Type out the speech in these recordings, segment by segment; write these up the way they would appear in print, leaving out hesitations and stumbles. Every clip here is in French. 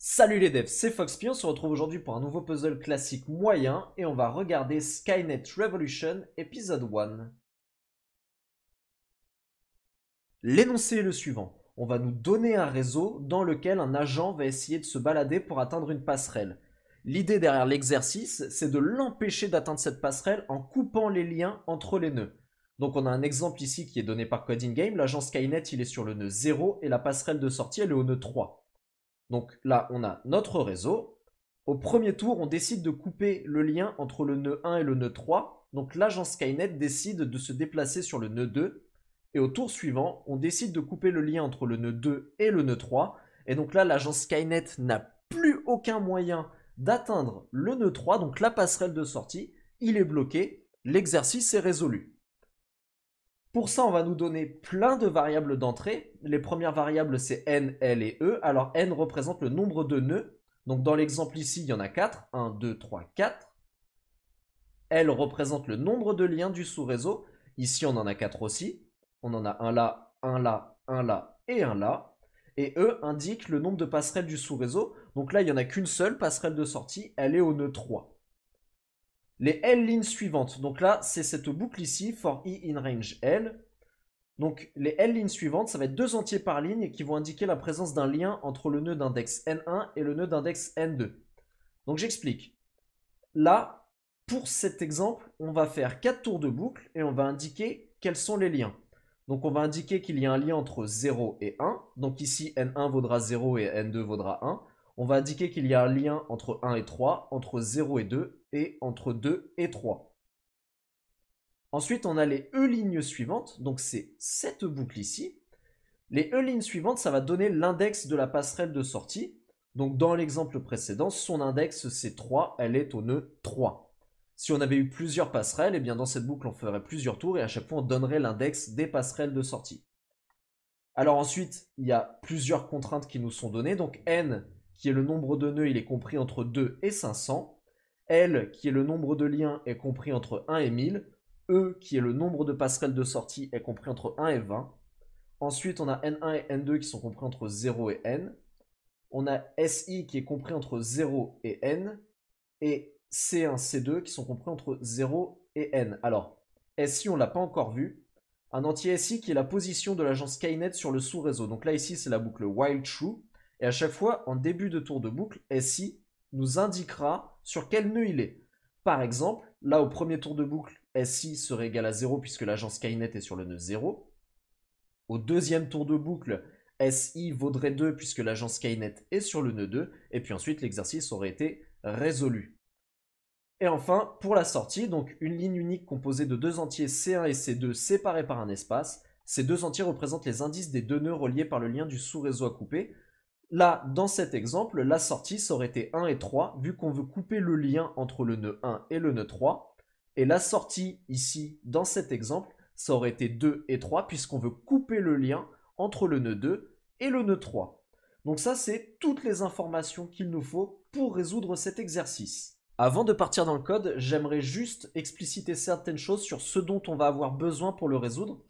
Salut les devs, c'est FoxPy, on se retrouve aujourd'hui pour un nouveau puzzle classique moyen et on va regarder Skynet Revolution épisode 1. L'énoncé est le suivant. On va nous donner un réseau dans lequel un agent va essayer de se balader pour atteindre une passerelle. L'idée derrière l'exercice, c'est de l'empêcher d'atteindre cette passerelle en coupant les liens entre les nœuds. Donc on a un exemple ici qui est donné par Coding Game, l'agent Skynet il est sur le nœud 0 et la passerelle de sortie elle est au nœud 3. Donc là, on a notre réseau. Au premier tour, on décide de couper le lien entre le nœud 1 et le nœud 3. Donc l'agent Skynet décide de se déplacer sur le nœud 2. Et au tour suivant, on décide de couper le lien entre le nœud 2 et le nœud 3. Et donc là, l'agent Skynet n'a plus aucun moyen d'atteindre le nœud 3, donc la passerelle de sortie. Il est bloqué. L'exercice est résolu. Pour ça, on va nous donner plein de variables d'entrée. Les premières variables, c'est n, l et e. Alors, n représente le nombre de nœuds. Donc, dans l'exemple ici, il y en a 4. 1, 2, 3, 4. L représente le nombre de liens du sous-réseau. Ici, on en a 4 aussi. On en a un là, un là, un là et un là. Et E indique le nombre de passerelles du sous-réseau. Donc là, il n'y en a qu'une seule passerelle de sortie. Elle est au nœud 3. Les L lignes suivantes, donc là c'est cette boucle ici, for i in range L. Donc les L lignes suivantes, ça va être deux entiers par ligne qui vont indiquer la présence d'un lien entre le nœud d'index N1 et le nœud d'index N2. Donc j'explique. Là, pour cet exemple, on va faire 4 tours de boucle et on va indiquer quels sont les liens. Donc on va indiquer qu'il y a un lien entre 0 et 1. Donc ici N1 vaudra 0 et N2 vaudra 1. On va indiquer qu'il y a un lien entre 1 et 3, entre 0 et 2 et entre 2 et 3. Ensuite, on a les E-lignes suivantes, donc c'est cette boucle ici. Les E-lignes suivantes, ça va donner l'index de la passerelle de sortie. Donc dans l'exemple précédent, son index c'est 3, elle est au nœud 3. Si on avait eu plusieurs passerelles, et bien dans cette boucle on ferait plusieurs tours et à chaque fois on donnerait l'index des passerelles de sortie. Alors ensuite, il y a plusieurs contraintes qui nous sont données. Donc n, qui est le nombre de nœuds, il est compris entre 2 et 500. L, qui est le nombre de liens, est compris entre 1 et 1000. E, qui est le nombre de passerelles de sortie, est compris entre 1 et 20. Ensuite, on a N1 et N2 qui sont compris entre 0 et N. On a SI qui est compris entre 0 et N. Et C1, C2 qui sont compris entre 0 et N. Alors, SI, on ne l'a pas encore vu. Un entier SI qui est la position de l'agent Skynet sur le sous-réseau. Donc là, ici, c'est la boucle while true. Et à chaque fois, en début de tour de boucle, SI nous indiquera sur quel nœud il est. Par exemple, là, au premier tour de boucle, SI serait égal à 0 puisque l'agent Skynet est sur le nœud 0. Au deuxième tour de boucle, SI vaudrait 2 puisque l'agent Skynet est sur le nœud 2. Et puis ensuite, l'exercice aurait été résolu. Et enfin, pour la sortie, donc une ligne unique composée de deux entiers C1 et C2 séparés par un espace. Ces deux entiers représentent les indices des deux nœuds reliés par le lien du sous-réseau à couper. Là, dans cet exemple, la sortie, ça aurait été 1 et 3, vu qu'on veut couper le lien entre le nœud 1 et le nœud 3. Et la sortie, ici, dans cet exemple, ça aurait été 2 et 3, puisqu'on veut couper le lien entre le nœud 2 et le nœud 3. Donc ça, c'est toutes les informations qu'il nous faut pour résoudre cet exercice. Avant de partir dans le code, j'aimerais juste expliciter certaines choses sur ce dont on va avoir besoin pour le résoudre.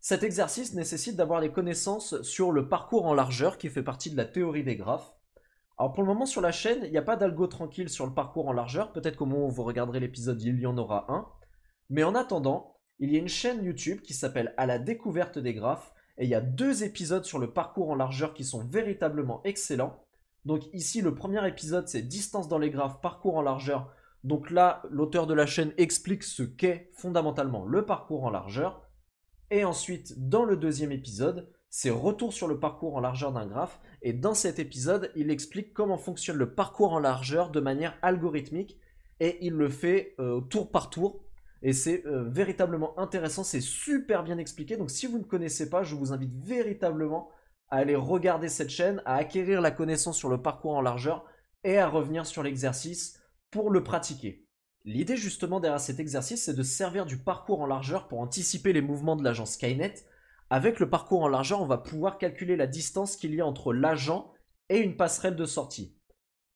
Cet exercice nécessite d'avoir des connaissances sur le parcours en largeur qui fait partie de la théorie des graphes. Alors pour le moment sur la chaîne, il n'y a pas d'algo tranquille sur le parcours en largeur, peut-être qu'au moment où vous regarderez l'épisode, il y en aura un. Mais en attendant, il y a une chaîne YouTube qui s'appelle À la découverte des graphes, et il y a 2 épisodes sur le parcours en largeur qui sont véritablement excellents. Donc ici, le premier épisode, c'est Distance dans les graphes, parcours en largeur. Donc là, l'auteur de la chaîne explique ce qu'est fondamentalement le parcours en largeur. Et ensuite, dans le deuxième épisode, c'est retour sur le parcours en largeur d'un graphe. Et dans cet épisode, il explique comment fonctionne le parcours en largeur de manière algorithmique. Et il le fait tour par tour. Et c'est véritablement intéressant, c'est super bien expliqué. Donc si vous ne connaissez pas, je vous invite véritablement à aller regarder cette chaîne, à acquérir la connaissance sur le parcours en largeur et à revenir sur l'exercice pour le pratiquer. L'idée justement derrière cet exercice, c'est de servir du parcours en largeur pour anticiper les mouvements de l'agent Skynet. Avec le parcours en largeur, on va pouvoir calculer la distance qu'il y a entre l'agent et une passerelle de sortie.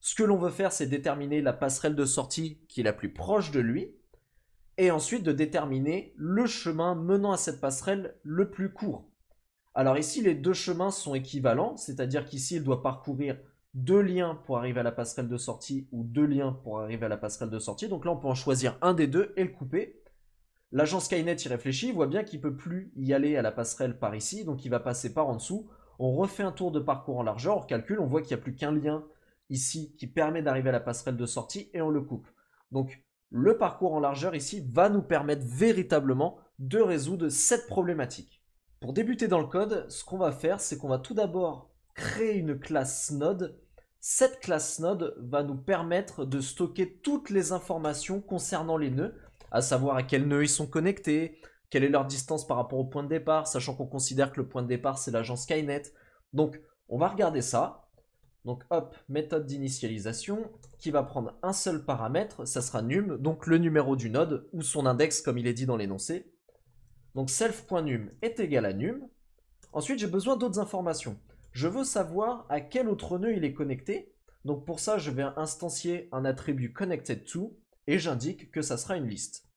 Ce que l'on veut faire, c'est déterminer la passerelle de sortie qui est la plus proche de lui, et ensuite de déterminer le chemin menant à cette passerelle le plus court. Alors ici, les deux chemins sont équivalents, c'est-à-dire qu'ici, il doit parcourir deux liens pour arriver à la passerelle de sortie ou deux liens pour arriver à la passerelle de sortie. Donc là, on peut en choisir un des deux et le couper. L'agent Skynet y réfléchit, il voit bien qu'il ne peut plus y aller à la passerelle par ici, donc il va passer par en dessous. On refait un tour de parcours en largeur, on calcule, on voit qu'il n'y a plus qu'un lien ici qui permet d'arriver à la passerelle de sortie et on le coupe. Donc le parcours en largeur ici va nous permettre véritablement de résoudre cette problématique. Pour débuter dans le code, ce qu'on va faire, c'est qu'on va tout d'abord créer une classe node. Cette classe node va nous permettre de stocker toutes les informations concernant les nœuds, à savoir à quels nœuds ils sont connectés, quelle est leur distance par rapport au point de départ, sachant qu'on considère que le point de départ c'est l'agent Skynet. Donc on va regarder ça. Donc hop, méthode d'initialisation qui va prendre un seul paramètre, ça sera num, donc le numéro du node ou son index comme il est dit dans l'énoncé. Donc self.num est égal à num. Ensuite j'ai besoin d'autres informations. Je veux savoir à quel autre nœud il est connecté. Donc pour ça je vais instancier un attribut connected to et j'indique que ça sera une liste.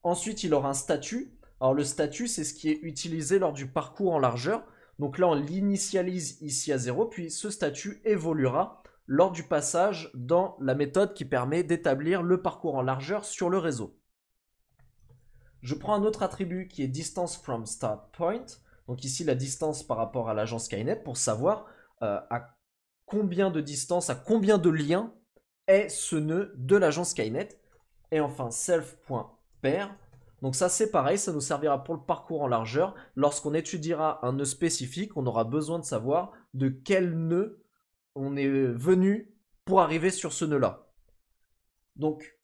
Ensuite il aura un statut. Alors le statut c'est ce qui est utilisé lors du parcours en largeur. Donc là, on l'initialise ici à 0, puis ce statut évoluera lors du passage dans la méthode qui permet d'établir le parcours en largeur sur le réseau. Je prends un autre attribut qui est distance from start point. Donc ici, la distance par rapport à l'agent Skynet pour savoir à combien de distance, à combien de liens est ce nœud de l'agent Skynet. Et enfin, self.pair. Donc ça c'est pareil, ça nous servira pour le parcours en largeur. Lorsqu'on étudiera un nœud spécifique, on aura besoin de savoir de quel nœud on est venu pour arriver sur ce nœud-là. Donc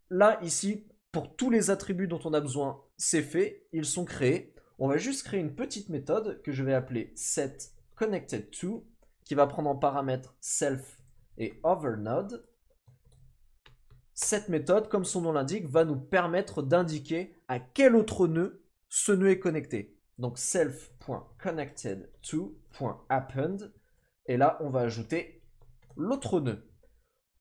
là, ici, pour tous les attributs dont on a besoin, c'est fait, ils sont créés. On va juste créer une petite méthode que je vais appeler setConnectedTo, qui va prendre en paramètre self et overnode. Cette méthode, comme son nom l'indique, va nous permettre d'indiquer à quel autre nœud ce nœud est connecté. Donc self.connectedTo.append. Et là, on va ajouter l'autre nœud.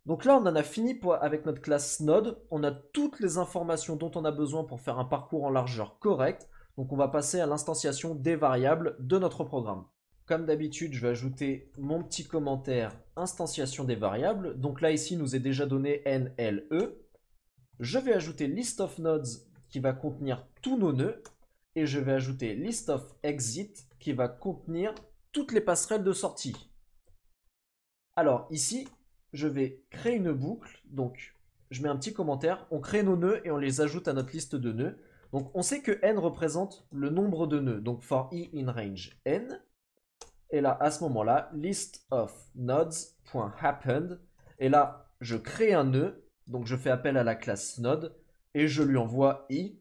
Donc là, on en a fini avec notre classe node. On a toutes les informations dont on a besoin pour faire un parcours en largeur correct. Donc on va passer à l'instanciation des variables de notre programme. Comme d'habitude, je vais ajouter mon petit commentaire instantiation des variables. Donc là, ici, nous est déjà donné NLE. Je vais ajouter list of nodes qui va contenir tous nos nœuds. Et je vais ajouter list of exit qui va contenir toutes les passerelles de sortie. Alors ici, je vais créer une boucle. Donc, je mets un petit commentaire. On crée nos nœuds et on les ajoute à notre liste de nœuds. Donc, on sait que n représente le nombre de nœuds. Donc, for i in range n. Et là, à ce moment-là, list of nodes.append. Et là, je crée un nœud. Donc, je fais appel à la classe node. Et je lui envoie i,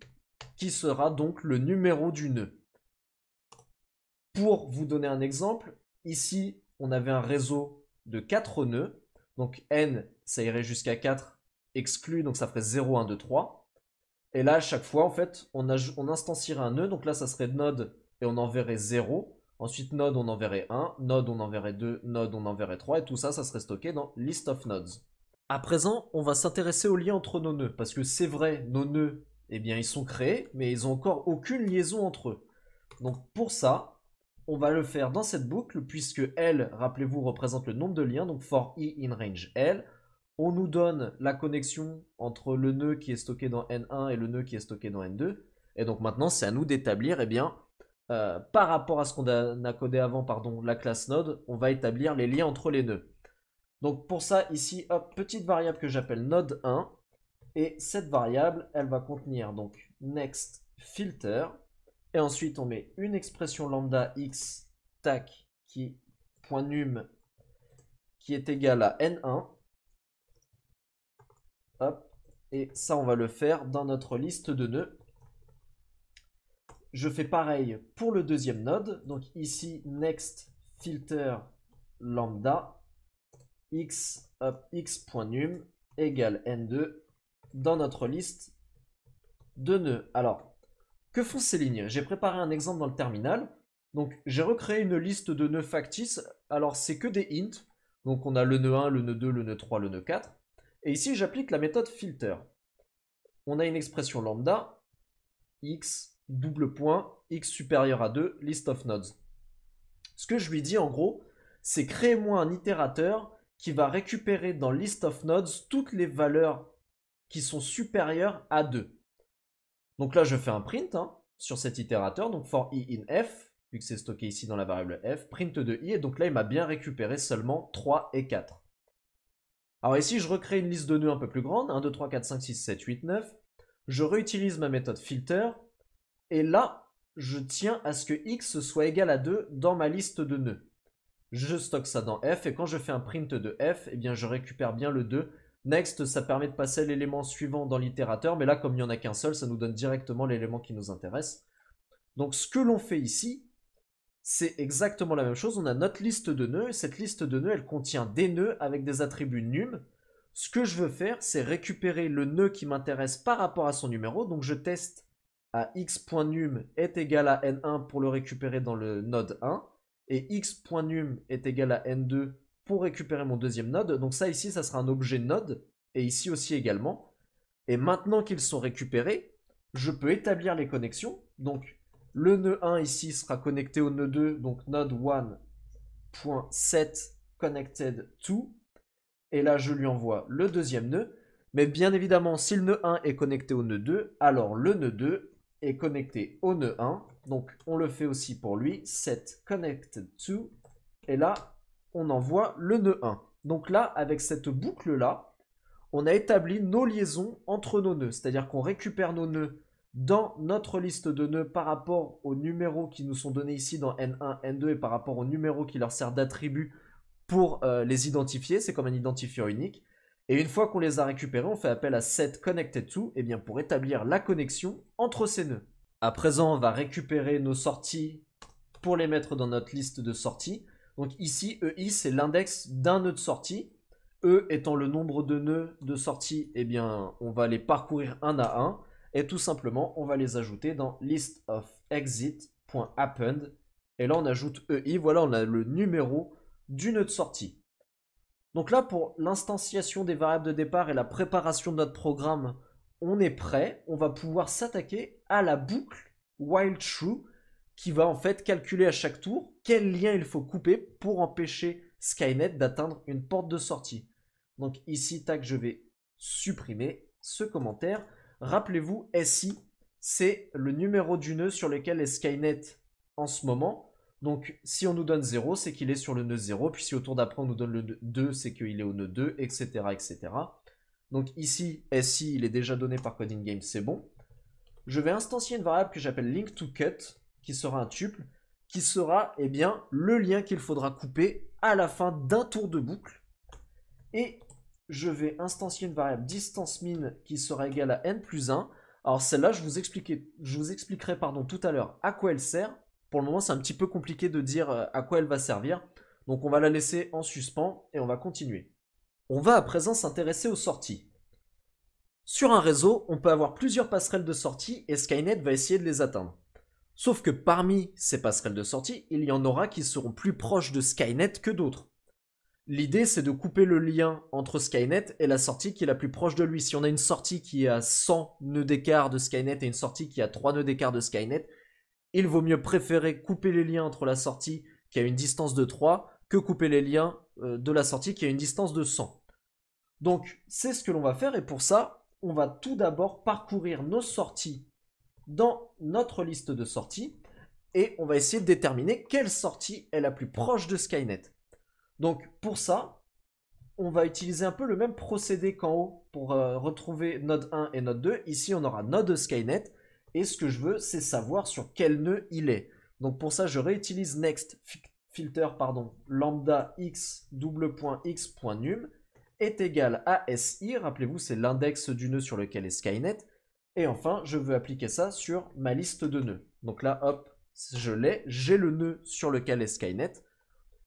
qui sera donc le numéro du nœud. Pour vous donner un exemple, ici, on avait un réseau de 4 nœuds. Donc, n, ça irait jusqu'à 4 exclu. Donc, ça ferait 0, 1, 2, 3. Et là, à chaque fois, en fait, on instancierait un nœud. Donc là, ça serait node et on enverrait 0. Ensuite, node, on enverrait 1. Node, on enverrait 2. Node, on enverrait 3. Et tout ça, ça serait stocké dans list of nodes. À présent, on va s'intéresser aux liens entre nos nœuds. Parce que c'est vrai, nos nœuds, eh bien, ils sont créés, mais ils n'ont encore aucune liaison entre eux. Donc pour ça, on va le faire dans cette boucle, puisque L, rappelez-vous, représente le nombre de liens. Donc for i in range L. On nous donne la connexion entre le nœud qui est stocké dans N1 et le nœud qui est stocké dans N2. Et donc maintenant, c'est à nous d'établir, eh bien, par rapport à ce qu'on a codé avant, pardon, la classe node, on va établir les liens entre les nœuds. Donc pour ça, ici, hop, petite variable que j'appelle node1. Et cette variable, elle va contenir donc next filter. Et ensuite, on met une expression lambda x, tac, .num, qui est égale à n1. Hop, et ça, on va le faire dans notre liste de nœuds. Je fais pareil pour le deuxième node. Donc ici, next filter lambda x, hop, x.num égale n2 dans notre liste de nœuds. Alors, que font ces lignes? J'ai préparé un exemple dans le terminal. Donc, j'ai recréé une liste de nœuds factices. Alors, c'est que des int. Donc, on a le nœud 1, le nœud 2, le nœud 3, le nœud 4. Et ici, j'applique la méthode filter. On a une expression lambda, x, double point, x supérieur à 2, list of nodes. Ce que je lui dis en gros, c'est créez-moi un itérateur qui va récupérer dans list of nodes toutes les valeurs qui sont supérieures à 2. Donc là, je fais un print sur cet itérateur, donc for i in f, vu que c'est stocké ici dans la variable f, print de i, et donc là, il m'a bien récupéré seulement 3 et 4. Alors ici, je recrée une liste de nœuds un peu plus grande, 1, 2, 3, 4, 5, 6, 7, 8, 9. Je réutilise ma méthode filter, et là, je tiens à ce que x soit égal à 2 dans ma liste de nœuds. Je stocke ça dans f, et quand je fais un print de f, eh bien, je récupère bien le 2. Next, ça permet de passer l'élément suivant dans l'itérateur, mais là, comme il n'y en a qu'un seul, ça nous donne directement l'élément qui nous intéresse. Donc, ce que l'on fait ici, c'est exactement la même chose. On a notre liste de nœuds, et cette liste de nœuds, elle contient des nœuds avec des attributs num. Ce que je veux faire, c'est récupérer le nœud qui m'intéresse par rapport à son numéro. Donc, je teste à x.num est égal à n1 pour le récupérer dans le node 1, et x.num est égal à n2 pour récupérer mon deuxième node. Donc ça ici, ça sera un objet node, et ici aussi également. Et maintenant qu'ils sont récupérés, je peux établir les connexions. Donc le nœud 1 ici sera connecté au nœud 2, donc node 1.set connected to. Et là, je lui envoie le deuxième nœud. Mais bien évidemment, si le nœud 1 est connecté au nœud 2, alors le nœud 2 est connecté au nœud 1. Donc on le fait aussi pour lui, set connected to. Et là, on envoie le nœud 1. Donc là, avec cette boucle-là, on a établi nos liaisons entre nos nœuds. C'est-à-dire qu'on récupère nos nœuds dans notre liste de nœuds par rapport aux numéros qui nous sont donnés ici dans N1, N2 et par rapport aux numéros qui leur servent d'attribut pour les identifier. C'est comme un identifiant unique. Et une fois qu'on les a récupérés, on fait appel à setConnectedTo eh bien pour établir la connexion entre ces nœuds. À présent, on va récupérer nos sorties pour les mettre dans notre liste de sorties. Donc ici, EI, c'est l'index d'un nœud de sortie. E étant le nombre de nœuds de sortie, eh bien, on va les parcourir un à un. Et tout simplement, on va les ajouter dans listofexit.append. Et là, on ajoute EI. Voilà, on a le numéro du nœud de sortie. Donc là, pour l'instanciation des variables de départ et la préparation de notre programme, on est prêt. On va pouvoir s'attaquer à la boucle while true qui va en fait calculer à chaque tour quel lien il faut couper pour empêcher Skynet d'atteindre une porte de sortie. Donc ici, tac, je vais supprimer ce commentaire. Rappelez-vous, SI, c'est le numéro du nœud sur lequel est Skynet en ce moment. Donc si on nous donne 0, c'est qu'il est sur le nœud 0. Puis si au tour d'après on nous donne le 2, c'est qu'il est au nœud 2, etc., etc. Donc ici, SI, il est déjà donné par Coding Game, c'est bon. Je vais instancier une variable que j'appelle link2cut, qui sera un tuple, qui sera eh bien, le lien qu'il faudra couper à la fin d'un tour de boucle. Et je vais instancier une variable distanceMin qui sera égale à n plus 1. Alors celle-là, je vous expliquerai tout à l'heure à quoi elle sert. Pour le moment, c'est un petit peu compliqué de dire à quoi elle va servir. Donc on va la laisser en suspens et on va continuer. On va à présent s'intéresser aux sorties. Sur un réseau, on peut avoir plusieurs passerelles de sortie et Skynet va essayer de les atteindre. Sauf que parmi ces passerelles de sortie, il y en aura qui seront plus proches de Skynet que d'autres. L'idée, c'est de couper le lien entre Skynet et la sortie qui est la plus proche de lui. Si on a une sortie qui est à 100 nœuds d'écart de Skynet et une sortie qui a 3 nœuds d'écart de Skynet, il vaut mieux préférer couper les liens entre la sortie qui a une distance de 3 que couper les liens de la sortie qui a une distance de 100. Donc, c'est ce que l'on va faire et pour ça, on va tout d'abord parcourir nos sorties dans notre liste de sorties et on va essayer de déterminer quelle sortie est la plus proche de Skynet. Donc pour ça, on va utiliser un peu le même procédé qu'en haut pour retrouver node 1 et node 2. Ici, on aura node Skynet et ce que je veux, c'est savoir sur quel nœud il est. Donc pour ça, je réutilise next filter lambda x x.num est égal à si. Rappelez-vous, c'est l'index du nœud sur lequel est Skynet. Et enfin, je veux appliquer ça sur ma liste de nœuds. Donc là, hop, je l'ai. J'ai le nœud sur lequel est Skynet.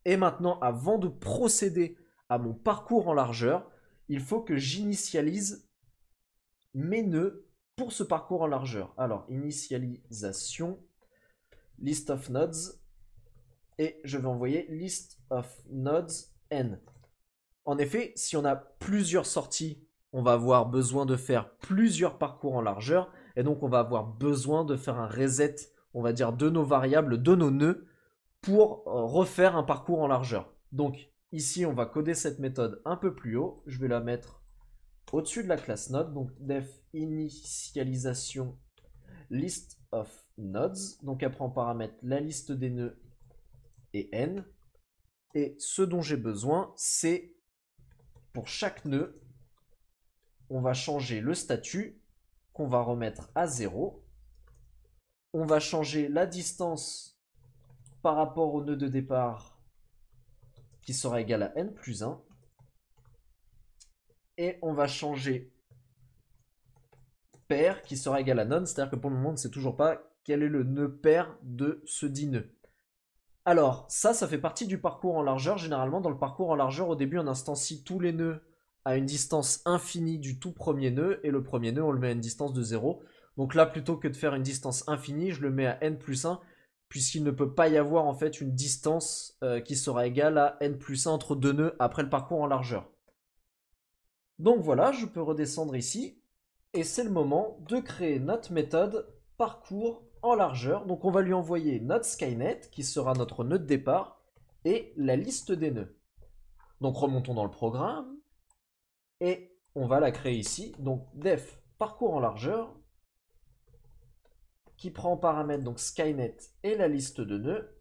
Et maintenant, avant de procéder à mon parcours en largeur, il faut que j'initialise mes nœuds pour ce parcours en largeur. Alors, initialisation, list of nodes, et je vais envoyer list of nodes n. En effet, si on a plusieurs sorties, on va avoir besoin de faire plusieurs parcours en largeur, et donc on va avoir besoin de faire un reset, on va dire, de nos variables, de nos nœuds, pour refaire un parcours en largeur. Donc ici, on va coder cette méthode un peu plus haut. Je vais la mettre au-dessus de la classe node. Donc def initialisation list of nodes. Donc elle prend en paramètre la liste des nœuds et n. Et ce dont j'ai besoin, c'est pour chaque nœud, on va changer le statut qu'on va remettre à 0. On va changer la distance par rapport au nœud de départ qui sera égal à n plus 1. Et on va changer pair qui sera égal à none, c'est-à-dire que pour le moment, on ne sait toujours pas quel est le nœud pair de ce dit nœud. Alors, ça fait partie du parcours en largeur. Généralement, dans le parcours en largeur, au début, on instancie tous les nœuds à une distance infinie du tout premier nœud, et le premier nœud, on le met à une distance de 0. Donc là, plutôt que de faire une distance infinie, je le mets à n plus 1, puisqu'il ne peut pas y avoir en fait une distance qui sera égale à n plus 1 entre deux nœuds après le parcours en largeur. Donc voilà, je peux redescendre ici, et c'est le moment de créer notre méthode parcours en largeur. Donc on va lui envoyer notre Skynet, qui sera notre nœud de départ, et la liste des nœuds. Donc remontons dans le programme, et on va la créer ici. Donc def parcours en largeur, qui prend en paramètre donc Skynet et la liste de nœuds.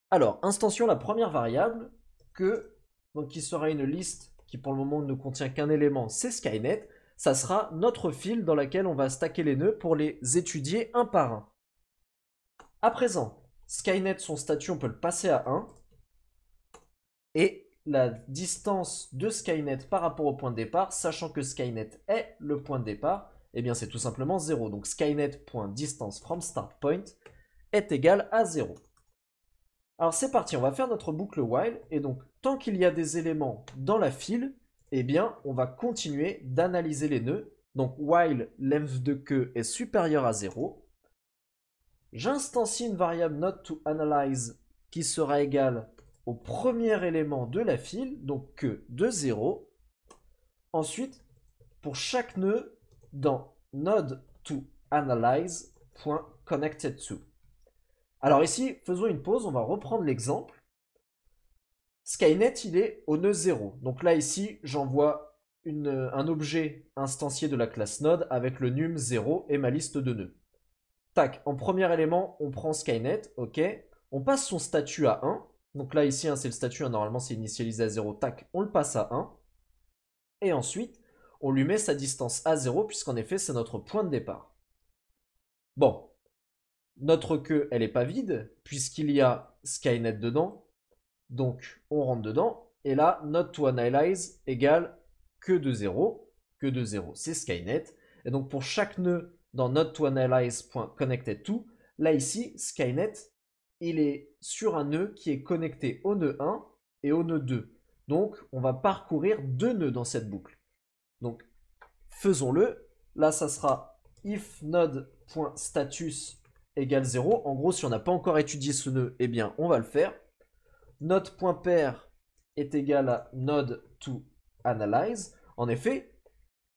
Alors, instancions la première variable, qui sera une liste qui pour le moment ne contient qu'un élément, c'est Skynet. Ça sera notre file dans laquelle on va stacker les nœuds pour les étudier un par un. À présent, Skynet, son statut, on peut le passer à 1. Et la distance de Skynet par rapport au point de départ, sachant que Skynet est le point de départ, eh bien c'est tout simplement 0. Donc Skynet.distance from start point est égal à 0. Alors c'est parti, on va faire notre boucle while, et donc tant qu'il y a des éléments dans la file, eh bien on va continuer d'analyser les nœuds. Donc while length de queue est supérieur à 0. J'instancie une variable not2analyze qui sera égale au premier élément de la file, donc queue de 0. Ensuite, pour chaque nœud, dans node2analyze.connected_to. Alors ici, faisons une pause, on va reprendre l'exemple. Skynet, il est au nœud 0. Donc là, ici, j'envoie un objet instancié de la classe node avec le num 0 et ma liste de nœuds. Tac, en premier élément, on prend Skynet, ok. On passe son statut à 1. Donc là, ici, c'est le statut, normalement, c'est initialisé à 0. Tac, on le passe à 1. Et ensuite, on lui met sa distance à 0, puisqu'en effet, c'est notre point de départ. Bon. Notre queue, elle n'est pas vide, puisqu'il y a Skynet dedans. Donc, on rentre dedans. Et là, not2analyze égale queue de 0. Queue de 0, c'est Skynet. Et donc, pour chaque nœud dans not2analyze.connected_to, là, ici, Skynet, il est sur un nœud qui est connecté au nœud 1 et au nœud 2. Donc, on va parcourir deux nœuds dans cette boucle. Donc, faisons-le. Là, ça sera if node.status égale 0. En gros, si on n'a pas encore étudié ce nœud, eh bien, on va le faire. Node.pair est égal à node2analyze. En effet,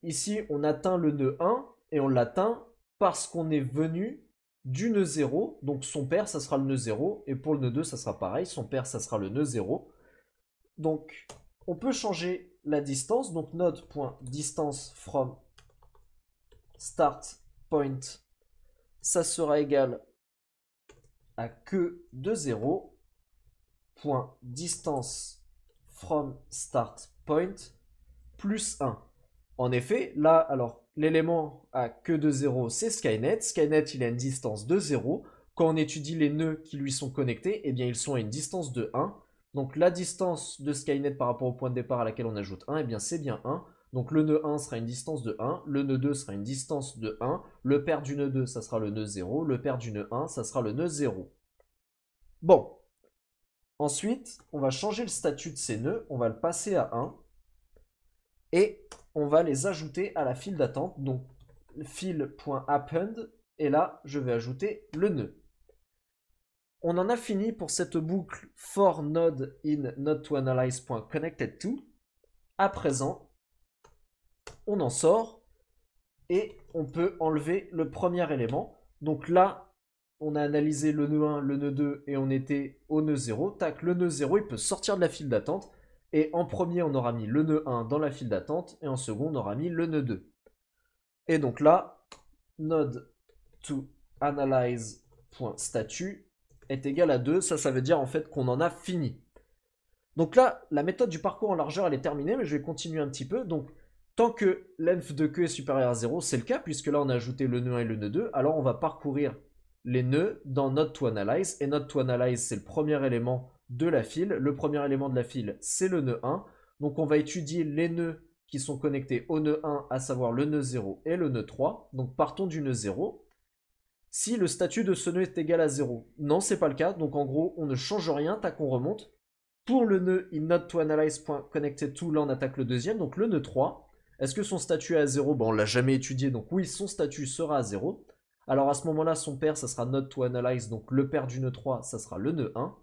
ici, on atteint le nœud 1 et on l'atteint parce qu'on est venu du nœud 0. Donc, son pair, ça sera le nœud 0. Et pour le nœud 2, ça sera pareil. Son pair, ça sera le nœud 0. Donc, on peut changer la distance. Donc, node.distance from start point, ça sera égal à queue de 0 point distance from start point plus 1. En effet, là, alors, l'élément à queue de 0, c'est Skynet. Skynet, il a une distance de 0. Quand on étudie les nœuds qui lui sont connectés, eh bien, ils sont à une distance de 1. Donc, la distance de Skynet par rapport au point de départ à laquelle on ajoute 1, eh bien, c'est bien 1. Donc, le nœud 1 sera une distance de 1. Le nœud 2 sera une distance de 1. Le pair du nœud 2, ça sera le nœud 0. Le pair du nœud 1, ça sera le nœud 0. Bon. Ensuite, on va changer le statut de ces nœuds. On va le passer à 1. Et on va les ajouter à la file d'attente. Donc, file.append. Et là, je vais ajouter le nœud. On en a fini pour cette boucle for node in node2analyze.connected_to. À présent, on en sort et on peut enlever le premier élément. Donc là, on a analysé le nœud 1, le nœud 2 et on était au nœud 0. Tac, le nœud 0, il peut sortir de la file d'attente. Et en premier, on aura mis le nœud 1 dans la file d'attente et en second, on aura mis le nœud 2. Et donc là, node to analyze.statue est égal à 2. Ça veut dire en fait qu'on en a fini. Donc là, la méthode du parcours en largeur, elle est terminée, mais je vais continuer un petit peu. Donc, tant que length de queue est supérieur à 0, c'est le cas, puisque là, on a ajouté le nœud 1 et le nœud 2. Alors, on va parcourir les nœuds dans node to analyze. Et node to analyze, c'est le premier élément de la file. Le premier élément de la file, c'est le nœud 1. Donc, on va étudier les nœuds qui sont connectés au nœud 1, à savoir le nœud 0 et le nœud 3. Donc, partons du nœud 0. Si le statut de ce nœud est égal à 0, non, c'est pas le cas. Donc, en gros, on ne change rien, tac, on remonte. Pour le nœud inNodeToAnalyze.connected2, là on attaque le deuxième, donc le nœud 3. Est-ce que son statut est à 0? Bon, on l'a jamais étudié, donc oui, son statut sera à 0. Alors à ce moment-là, son pair, ça sera NodeToAnalyze, donc le pair du nœud 3, ça sera le nœud 1.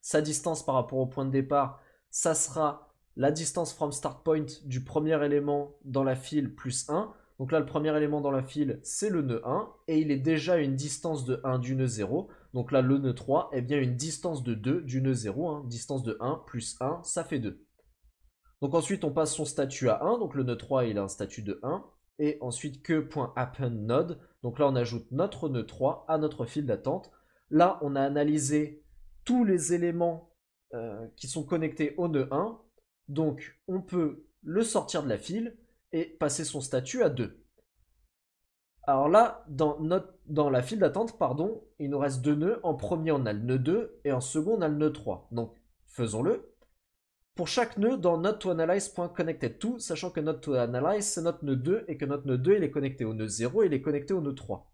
Sa distance par rapport au point de départ, ça sera la distance from start point du premier élément dans la file plus 1. Donc là, le premier élément dans la file, c'est le nœud 1, et il est déjà à une distance de 1 du nœud 0. Donc là, le nœud 3 est bien une distance de 2 du nœud 0. Hein. Distance de 1 plus 1, ça fait 2. Donc ensuite, on passe son statut à 1. Donc le nœud 3, il a un statut de 1. Et ensuite, que.appendNode. Donc là, on ajoute notre nœud 3 à notre file d'attente. Là, on a analysé tous les éléments qui sont connectés au nœud 1. Donc, on peut le sortir de la file et passer son statut à 2. Alors là, dans la file d'attente, pardon, il nous reste deux nœuds. En premier, on a le nœud 2 et en second, on a le nœud 3. Donc, faisons-le. Pour chaque nœud, dans NodeToAnalyze.connected2, sachant que NodeToAnalyze, c'est notre nœud 2 et que notre nœud 2, il est connecté au nœud 0 et il est connecté au nœud 3.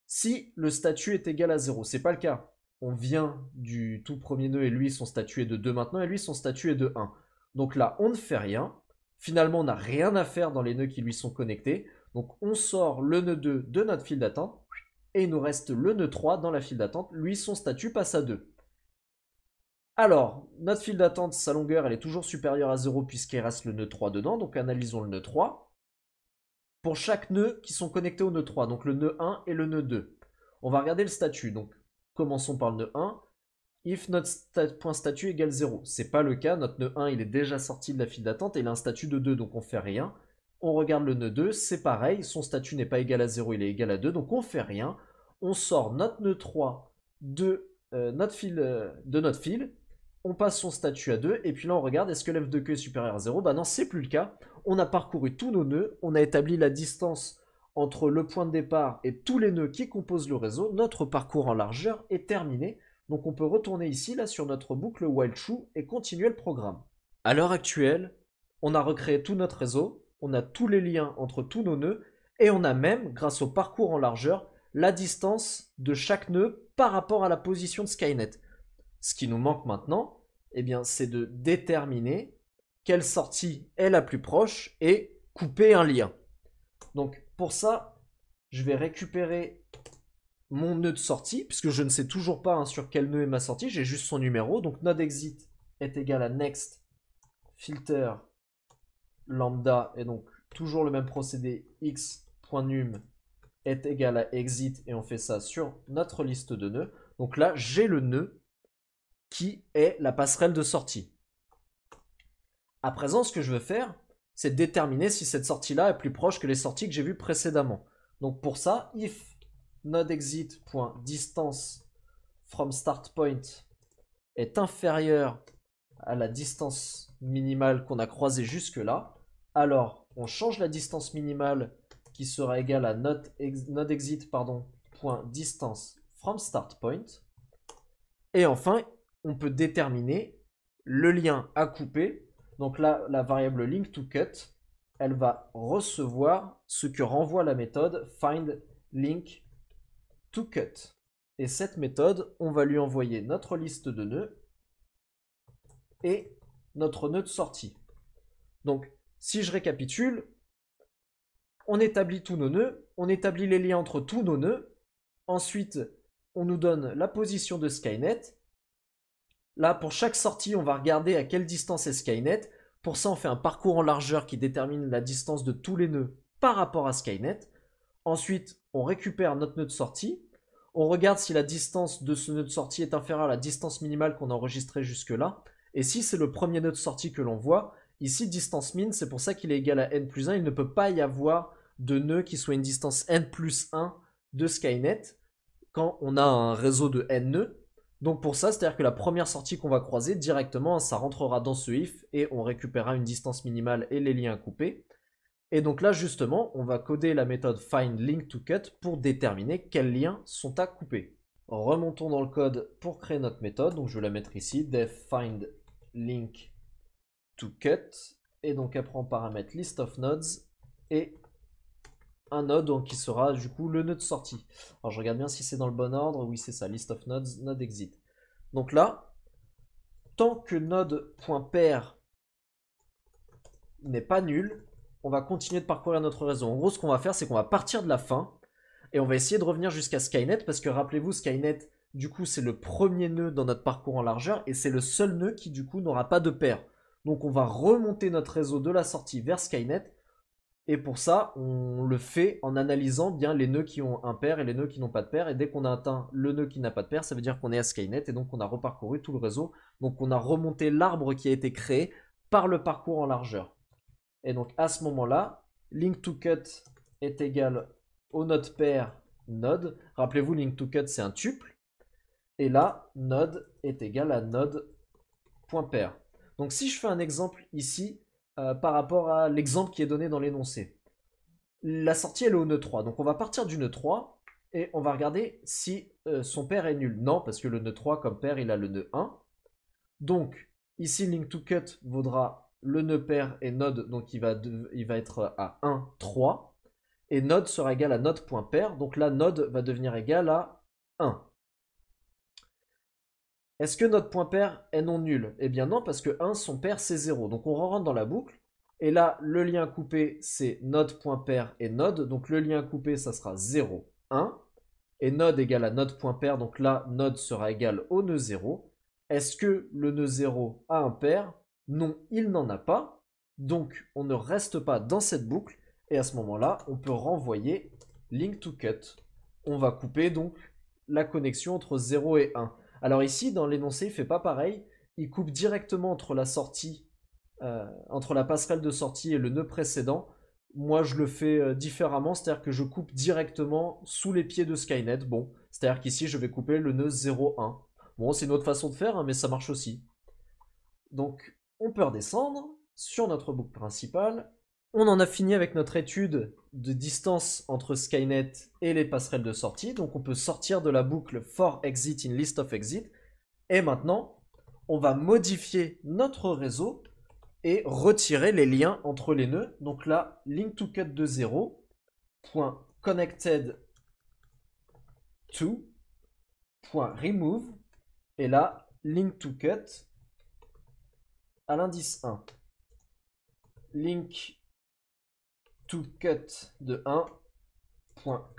Si le statut est égal à 0, c'est pas le cas. On vient du tout premier nœud et lui, son statut est de 2 maintenant et lui, son statut est de 1. Donc là, on ne fait rien. Finalement, on n'a rien à faire dans les nœuds qui lui sont connectés. Donc on sort le nœud 2 de notre file d'attente et il nous reste le nœud 3 dans la file d'attente. Lui, son statut passe à 2. Alors, notre file d'attente, sa longueur, elle est toujours supérieure à 0 puisqu'il reste le nœud 3 dedans. Donc analysons le nœud 3. Pour chaque nœud qui sont connectés au nœud 3, donc le nœud 1 et le nœud 2. On va regarder le statut. Donc commençons par le nœud 1. If notre.statut égale 0. C'est pas le cas. Notre nœud 1, il est déjà sorti de la file d'attente et il a un statut de 2, donc on fait rien. On regarde le nœud 2, c'est pareil, son statut n'est pas égal à 0, il est égal à 2, donc on fait rien. On sort notre nœud 3 de notre file, on passe son statut à 2, et puis là on regarde, est-ce que length de queue est supérieur à 0? Bah non, c'est plus le cas. On a parcouru tous nos nœuds, on a établi la distance entre le point de départ et tous les nœuds qui composent le réseau. Notre parcours en largeur est terminé. Donc on peut retourner ici, là, sur notre boucle while true et continuer le programme. À l'heure actuelle, on a recréé tout notre réseau. On a tous les liens entre tous nos nœuds et on a même, grâce au parcours en largeur, la distance de chaque nœud par rapport à la position de Skynet. Ce qui nous manque maintenant, eh bien, c'est de déterminer quelle sortie est la plus proche et couper un lien. Donc pour ça, je vais récupérer mon nœud de sortie, puisque je ne sais toujours pas sur quel nœud est ma sortie, j'ai juste son numéro. Donc nodeExit est égal à next filter lambda, et donc toujours le même procédé, x.num est égal à exit, et on fait ça sur notre liste de nœuds. Donc là, j'ai le nœud qui est la passerelle de sortie. À présent, ce que je veux faire, c'est déterminer si cette sortie-là est plus proche que les sorties que j'ai vues précédemment. Donc pour ça, if nodeExit.distance from start point est inférieur à la distance minimale qu'on a croisée jusque-là, alors on change la distance minimale qui sera égale à nodeExit.distance from start point. Et enfin, on peut déterminer le lien à couper. Donc là, la variable link2cut, elle va recevoir ce que renvoie la méthode findLink2cut. Et cette méthode, on va lui envoyer notre liste de nœuds et notre nœud de sortie. Donc, si je récapitule, on établit tous nos nœuds, on établit les liens entre tous nos nœuds, ensuite, on nous donne la position de Skynet. Là, pour chaque sortie, on va regarder à quelle distance est Skynet. Pour ça, on fait un parcours en largeur qui détermine la distance de tous les nœuds par rapport à Skynet. Ensuite, on récupère notre nœud de sortie. On regarde si la distance de ce nœud de sortie est inférieure à la distance minimale qu'on a enregistrée jusque-là. Et si c'est le premier nœud de sortie que l'on voit, ici distance min, c'est pour ça qu'il est égal à n plus 1. Il ne peut pas y avoir de nœud qui soit une distance n plus 1 de Skynet quand on a un réseau de n nœuds. Donc pour ça, c'est-à-dire que la première sortie qu'on va croiser, directement, ça rentrera dans ce if et on récupérera une distance minimale et les liens à couper. Et donc là, justement, on va coder la méthode findLinkToCut pour déterminer quels liens sont à couper. Remontons dans le code pour créer notre méthode. Donc je vais la mettre ici, def findLinkToCut. Et donc elle prend paramètre listOfNodes et un node donc, qui sera du coup le nœud de sortie. Alors je regarde bien si c'est dans le bon ordre. Oui, c'est ça, listOfNodes, nodeExit. Donc là, tant que node.pair n'est pas nul, on va continuer de parcourir notre réseau. En gros, ce qu'on va faire, c'est qu'on va partir de la fin et on va essayer de revenir jusqu'à Skynet parce que rappelez-vous, Skynet, du coup, c'est le premier nœud dans notre parcours en largeur et c'est le seul nœud qui, du coup, n'aura pas de paire. Donc, on va remonter notre réseau de la sortie vers Skynet et pour ça, on le fait en analysant bien les nœuds qui ont un paire et les nœuds qui n'ont pas de paire. Et dès qu'on a atteint le nœud qui n'a pas de paire, ça veut dire qu'on est à Skynet et donc on a reparcouru tout le réseau. Donc, on a remonté l'arbre qui a été créé par le parcours en largeur. Et donc à ce moment-là, LinkToCut est égal au node pair node. Rappelez-vous, LinkToCut c'est un tuple. Et là, node est égal à node.pair. Donc si je fais un exemple ici par rapport à l'exemple qui est donné dans l'énoncé, la sortie elle est au nœud 3. Donc on va partir du nœud 3 et on va regarder si son pair est nul. Non, parce que le nœud 3 comme pair il a le nœud 1. Donc ici LinkToCut vaudra le nœud pair et node, donc il va être à 1, 3. Et node sera égal à node.pair, donc là node va devenir égal à 1. Est-ce que node.pair est non nul? Eh bien non, parce que 1, son pair c'est 0. Donc on rentre dans la boucle. Et là, le lien coupé, c'est node.pair et node. Donc le lien coupé, ça sera 0, 1. Et node égale à node.pair, donc là, node sera égal au nœud 0. Est-ce que le nœud 0 a un pair? Non, il n'en a pas. Donc, on ne reste pas dans cette boucle. Et à ce moment-là, on peut renvoyer LinkToCut. On va couper donc la connexion entre 0 et 1. Alors ici, dans l'énoncé, il ne fait pas pareil. Il coupe directement entre la sortie, entre la passerelle de sortie et le nœud précédent. Moi, je le fais différemment, c'est-à-dire que je coupe directement sous les pieds de Skynet. Bon, c'est-à-dire qu'ici, je vais couper le nœud 0,1. Bon, c'est une autre façon de faire, hein, mais ça marche aussi. Donc, on peut redescendre sur notre boucle principale. On en a fini avec notre étude de distance entre Skynet et les passerelles de sortie. Donc, on peut sortir de la boucle for exit in list of exit. Et maintenant, on va modifier notre réseau et retirer les liens entre les nœuds. Donc là, LinkToCut de 0, .connected to, .remove, et là, LinkToCut à l'indice 1. LinkToCut de 1,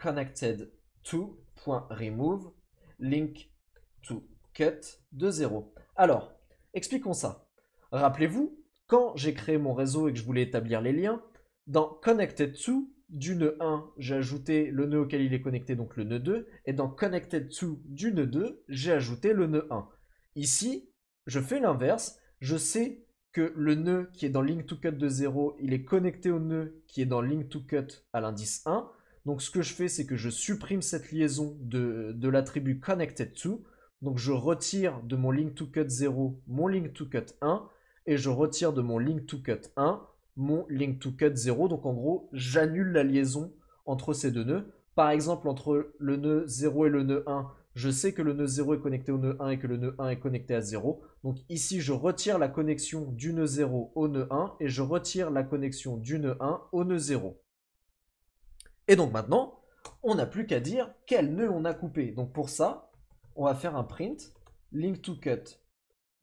.connected to, .remove, LinkToCut de 0. Alors, expliquons ça. Rappelez-vous, quand j'ai créé mon réseau et que je voulais établir les liens, dans Connected to, du nœud 1, j'ai ajouté le nœud auquel il est connecté, donc le nœud 2, et dans Connected to du nœud 2, j'ai ajouté le nœud 1. Ici, je fais l'inverse, je sais que le nœud qui est dans LinkToCut de 0, il est connecté au nœud qui est dans LinkToCut à l'indice 1. Donc ce que je fais, c'est que je supprime cette liaison de l'attribut Connected to. Donc je retire de mon LinkToCut 0 mon LinkToCut 1, et je retire de mon LinkToCut 1 mon LinkToCut 0. Donc en gros, j'annule la liaison entre ces deux nœuds. Par exemple, entre le nœud 0 et le nœud 1, je sais que le nœud 0 est connecté au nœud 1 et que le nœud 1 est connecté à 0. Donc ici, je retire la connexion du nœud 0 au nœud 1 et je retire la connexion du nœud 1 au nœud 0. Et donc maintenant, on n'a plus qu'à dire quel nœud on a coupé. Donc pour ça, on va faire un print LinkToCut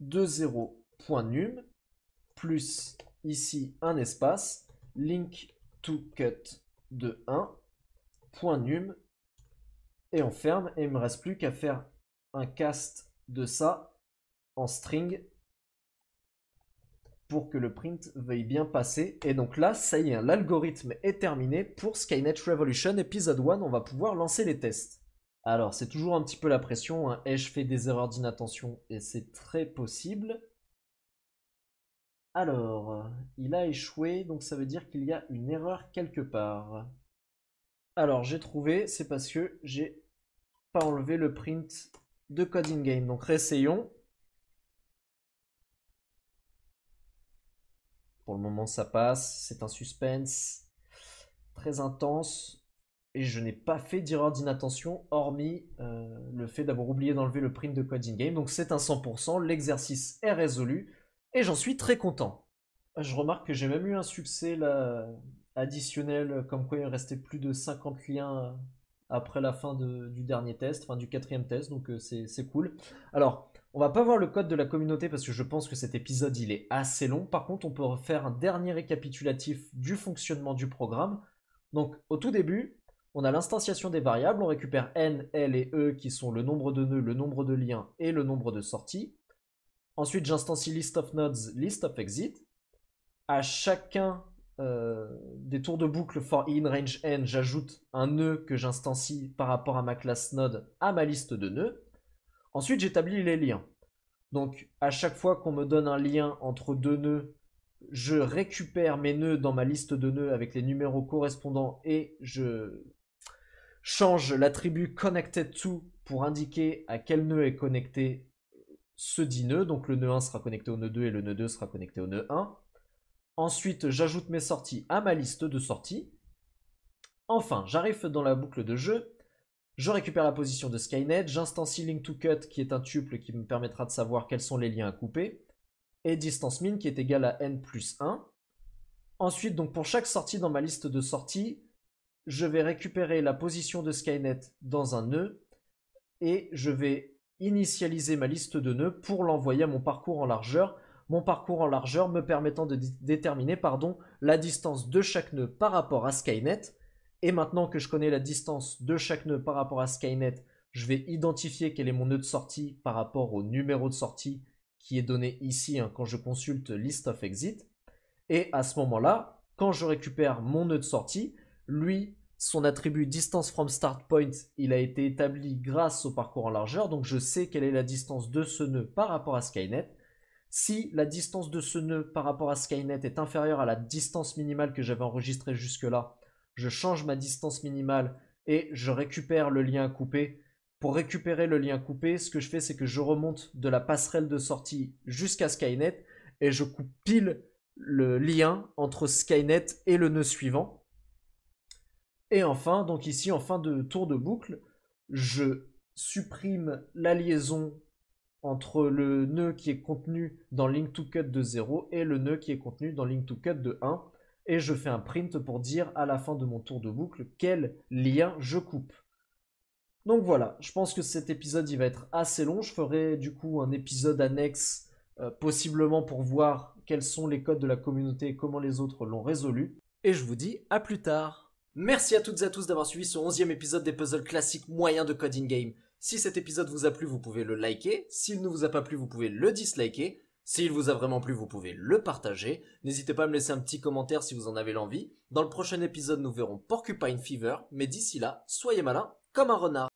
de 0.num plus ici un espace LinkToCut de 1.num et on ferme et il ne me reste plus qu'à faire un cast de ça en string pour que le print veuille bien passer. Et donc là, ça y est, l'algorithme est terminé pour Skynet Revolution épisode 1. On va pouvoir lancer les tests. Alors, c'est toujours un petit peu la pression, hein. Ai-je fait des erreurs d'inattention? Et c'est très possible. Alors, il a échoué, donc ça veut dire qu'il y a une erreur quelque part. Alors, j'ai trouvé, c'est parce que j'ai pas enlevé le print de code in-game. Donc, réessayons. Pour le moment, ça passe. C'est un suspense très intense. Et je n'ai pas fait d'erreur d'inattention, hormis le fait d'avoir oublié d'enlever le print de code in-game. Donc, c'est un 100%. L'exercice est résolu. Et j'en suis très content. Je remarque que j'ai même eu un succès là, additionnel, comme quoi il restait plus de 50 liens après la fin du dernier test, enfin du quatrième test, donc c'est cool. Alors, on va pas voir le code de la communauté parce que je pense que cet épisode il est assez long. Par contre, on peut faire un dernier récapitulatif du fonctionnement du programme. Donc, au tout début, on a l'instanciation des variables, on récupère n, l et e qui sont le nombre de nœuds, le nombre de liens et le nombre de sorties. Ensuite, j'instancie list of nodes, list of exit. À chacun des tours de boucle for in range n, j'ajoute un nœud que j'instancie par rapport à ma classe node à ma liste de nœuds. Ensuite, j'établis les liens. Donc, à chaque fois qu'on me donne un lien entre deux nœuds, je récupère mes nœuds dans ma liste de nœuds avec les numéros correspondants et je change l'attribut connected to pour indiquer à quel nœud est connecté ce dit nœud. Donc, le nœud 1 sera connecté au nœud 2 et le nœud 2 sera connecté au nœud 1. Ensuite, j'ajoute mes sorties à ma liste de sorties. Enfin, j'arrive dans la boucle de jeu. Je récupère la position de Skynet. J'instancie link to cut qui est un tuple qui me permettra de savoir quels sont les liens à couper. Et distance min qui est égal à n plus 1. Ensuite, donc pour chaque sortie dans ma liste de sorties, je vais récupérer la position de Skynet dans un nœud. Et je vais initialiser ma liste de nœuds pour l'envoyer à mon parcours en largeur. Mon parcours en largeur me permettant de déterminer la distance de chaque nœud par rapport à Skynet. Et maintenant que je connais la distance de chaque nœud par rapport à Skynet, je vais identifier quel est mon nœud de sortie par rapport au numéro de sortie qui est donné ici quand je consulte list of exit. Et à ce moment-là, quand je récupère mon nœud de sortie, lui, son attribut distance from start point, il a été établi grâce au parcours en largeur. Donc je sais quelle est la distance de ce nœud par rapport à Skynet. Si la distance de ce nœud par rapport à Skynet est inférieure à la distance minimale que j'avais enregistrée jusque-là, je change ma distance minimale et je récupère le lien à couper. Pour récupérer le lien coupé, ce que je fais, c'est que je remonte de la passerelle de sortie jusqu'à Skynet et je coupe pile le lien entre Skynet et le nœud suivant. Et enfin, donc ici, en fin de tour de boucle, je supprime la liaison entre le nœud qui est contenu dans link to cut de 0 et le nœud qui est contenu dans link to cut de 1. Et je fais un print pour dire à la fin de mon tour de boucle quel lien je coupe. Donc voilà, je pense que cet épisode il va être assez long. Je ferai du coup un épisode annexe possiblement pour voir quels sont les codes de la communauté et comment les autres l'ont résolu. Et je vous dis à plus tard. Merci à toutes et à tous d'avoir suivi ce 11e épisode des puzzles classiques moyens de Code in-game. Si cet épisode vous a plu, vous pouvez le liker. S'il ne vous a pas plu, vous pouvez le disliker. S'il vous a vraiment plu, vous pouvez le partager. N'hésitez pas à me laisser un petit commentaire si vous en avez l'envie. Dans le prochain épisode, nous verrons Porcupine Fever. Mais d'ici là, soyez malins comme un renard.